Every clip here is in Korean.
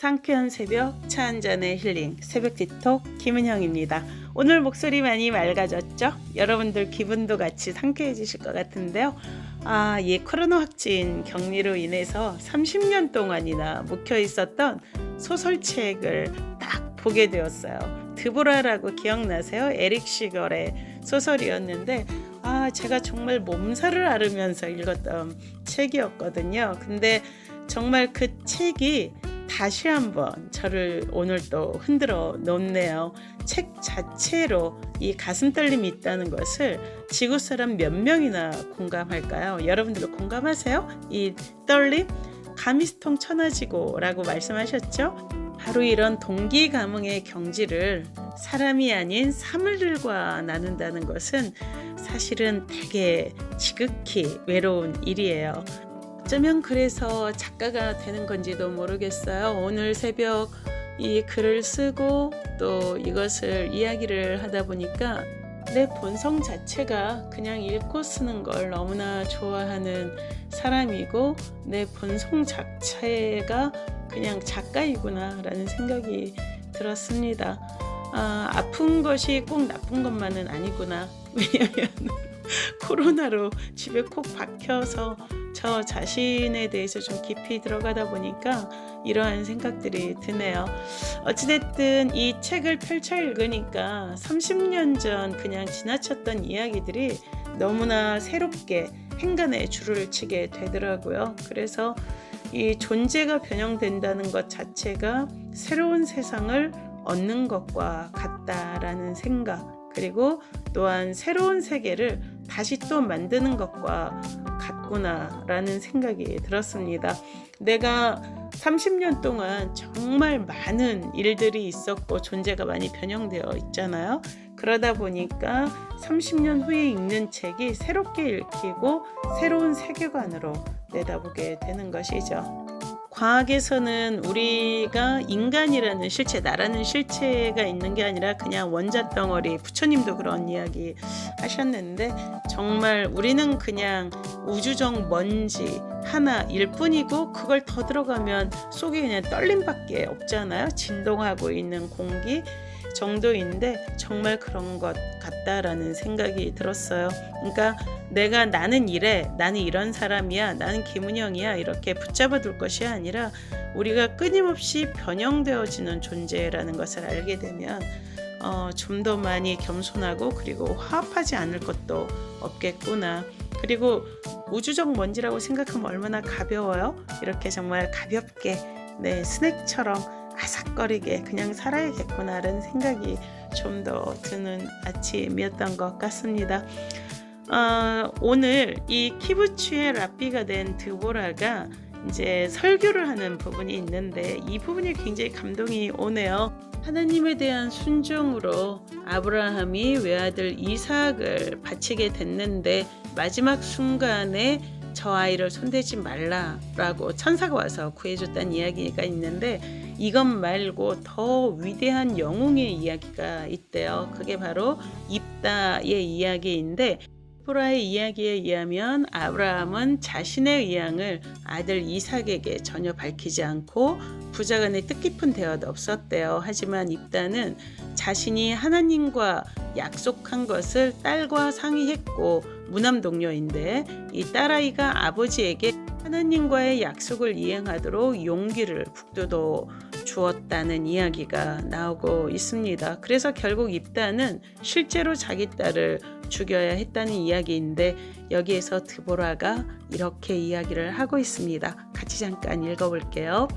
상쾌한 새벽 차 한잔의 힐링 새벽 디톡 김은영입니다. 오늘 목소리 많이 맑아졌죠? 여러분들 기분도 같이 상쾌해지실 것 같은데요. 코로나 확진 격리로 인해서 30년 동안이나 묵혀 있었던 소설책을 딱 보게 되었어요. 드보라라고 기억나세요? 에릭 시걸의 소설이었는데 제가 정말 몸살을 앓으면서 읽었던 책이었거든요. 근데 정말 그 책이 다시 한번 저를 오늘 또 흔들어 놓네요. 책 자체로 이 가슴 떨림이 있다는 것을 지구 사람 몇 명이나 공감할까요? 여러분들 공감하세요? 이 떨림? 가미스통 천하지고라고 말씀하셨죠? 바로 이런 동기 감흥의 경지를 사람이 아닌 사물들과 나눈다는 것은 사실은 되게 지극히 외로운 일이에요. 어쩌면 그래서 작가가 되는 건지도 모르겠어요. 오늘 새벽 이 글을 쓰고 또 이것을 이야기를 하다 보니까 내 본성 자체가 그냥 읽고 쓰는 걸 너무나 좋아하는 사람이고 내 본성 자체가 그냥 작가이구나 라는 생각이 들었습니다. 아픈 것이 꼭 나쁜 것만은 아니구나. 왜냐하면 코로나로 집에 콕 박혀서 저 자신에 대해서 좀 깊이 들어가다 보니까 이러한 생각들이 드네요. 어찌됐든 이 책을 펼쳐 읽으니까 30년 전 그냥 지나쳤던 이야기들이 너무나 새롭게 행간에 줄을 치게 되더라고요. 그래서 이 존재가 변형된다는 것 자체가 새로운 세상을 얻는 것과 같다라는 생각, 그리고 또한 새로운 세계를 다시 또 만드는 것과 같구나라는 생각이 들었습니다. 내가 30년 동안 정말 많은 일들이 있었고 존재가 많이 변형되어 있잖아요. 그러다 보니까 30년 후에 읽는 책이 새롭게 읽히고 새로운 세계관으로 내다보게 되는 것이죠. 과학에서는 우리가 인간이라는 실체, 나라는 실체가 있는 게 아니라 그냥 원자 덩어리, 부처님도 그런 이야기 하셨는데 정말 우리는 그냥 우주적 먼지 하나일 뿐이고 그걸 더 들어가면 속에 그냥 떨림밖에 없잖아요. 진동하고 있는 공기 정도인데 정말 그런 것 같다라는 생각이 들었어요. 그러니까 나는 이래, 나는 이런 사람이야, 나는 김은영이야 이렇게 붙잡아 둘 것이 아니라 우리가 끊임없이 변형되어지는 존재라는 것을 알게 되면 좀 더 많이 겸손하고 그리고 화합하지 않을 것도 없겠구나. 그리고 우주적 먼지라고 생각하면 얼마나 가벼워요. 이렇게 정말 가볍게 스낵처럼 아삭거리게 그냥 살아야겠구나라는 생각이 좀 더 드는 아침이었던 것 같습니다. 오늘 이 키부츠의 랍비가 된 드보라가 이제 설교를 하는 부분이 있는데 이 부분이 굉장히 감동이 오네요. 하나님에 대한 순종으로 아브라함이 외아들 이삭을 바치게 됐는데 마지막 순간에 저 아이를 손대지 말라라고 천사가 와서 구해줬다는 이야기가 있는데 이것 말고 더 위대한 영웅의 이야기가 있대요. 그게 바로 입다의 이야기인데 디보라의 이야기에 의하면 아브라함은 자신의 의향을 아들 이삭에게 전혀 밝히지 않고 부자간의 뜻깊은 대화도 없었대요. 하지만 입다는 자신이 하나님과 약속한 것을 딸과 상의했고 무남 동료인데 이 딸아이가 아버지에게 하나님과의 약속을 이행하도록 용기를 북돋워 주었다는 이야기가 나오고 있습니다. 그래서 결국 입다는 실제로 자기 딸을 죽여야 했다는 이야기인데 여기에서 드보라가 이렇게 이야기를 하고 있습니다. 같이 잠깐 읽어볼게요.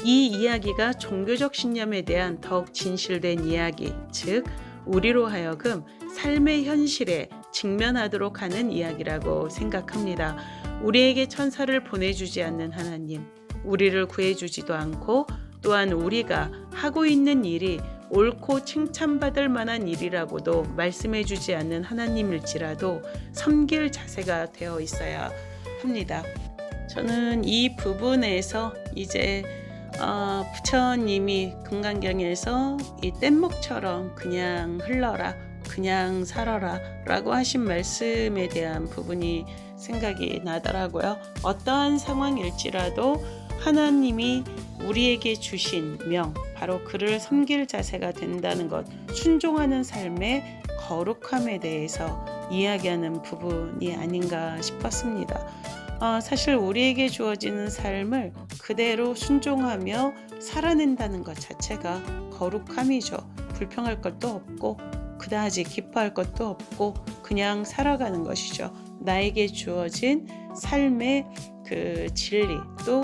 이 이야기가 종교적 신념에 대한 더욱 진실된 이야기, 즉 우리로 하여금 삶의 현실에 직면하도록 하는 이야기라고 생각합니다. 우리에게 천사를 보내주지 않는 하나님, 우리를 구해주지도 않고 또한 우리가 하고 있는 일이 옳고 칭찬받을 만한 일이라고도 말씀해주지 않는 하나님일지라도 섬길 자세가 되어 있어야 합니다. 저는 이 부분에서 이제 부처님이 금강경에서 이 뗏목처럼 그냥 흘러라, 그냥 살아라 라고 하신 말씀에 대한 부분이 생각이 나더라고요. 어떠한 상황일지라도 하나님이 우리에게 주신 명, 바로 그를 섬길 자세가 된다는 것, 순종하는 삶의 거룩함에 대해서 이야기하는 부분이 아닌가 싶었습니다. 사실 우리에게 주어지는 삶을 그대로 순종하며 살아낸다는 것 자체가 거룩함이죠. 불평할 것도 없고 그다지 기뻐할 것도 없고 그냥 살아가는 것이죠. 나에게 주어진 삶의 그 진리, 또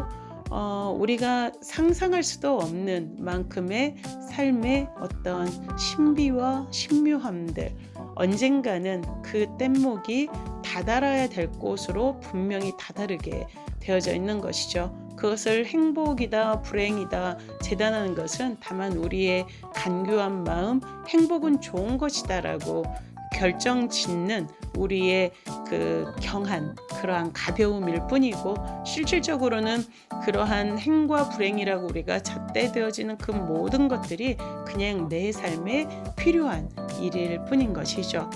우리가 상상할 수도 없는 만큼의 삶의 어떤 신비와 신묘함들, 언젠가는 그 뗏목이 다다라야 될 곳으로 분명히 다다르게 되어져 있는 것이죠. 그것을 행복이다, 불행이다 재단하는 것은 다만 우리의 간교한 마음, 행복은 좋은 것이다라고 결정 짓는 우리의 그 경한 그러한 가벼움일 뿐이고, 실질적으로는 그러한 행과 불행이라고 우리가 잣대되어지는 그 모든 것들이 그냥 내 삶에 필요한 일일 뿐인 것이죠.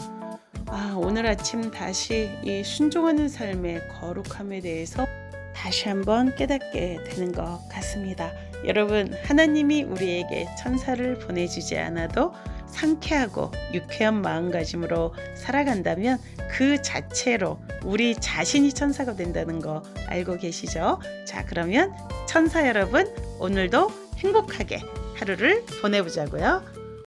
오늘 아침 다시 이 순종하는 삶의 거룩함에 대해서 다시 한번 깨닫게 되는 것 같습니다. 여러분, 하나님이 우리에게 천사를 보내주지 않아도 상쾌하고 유쾌한 마음가짐으로 살아간다면 그 자체로 우리 자신이 천사가 된다는 거 알고 계시죠? 자, 그러면 천사 여러분, 오늘도 행복하게 하루를 보내보자고요.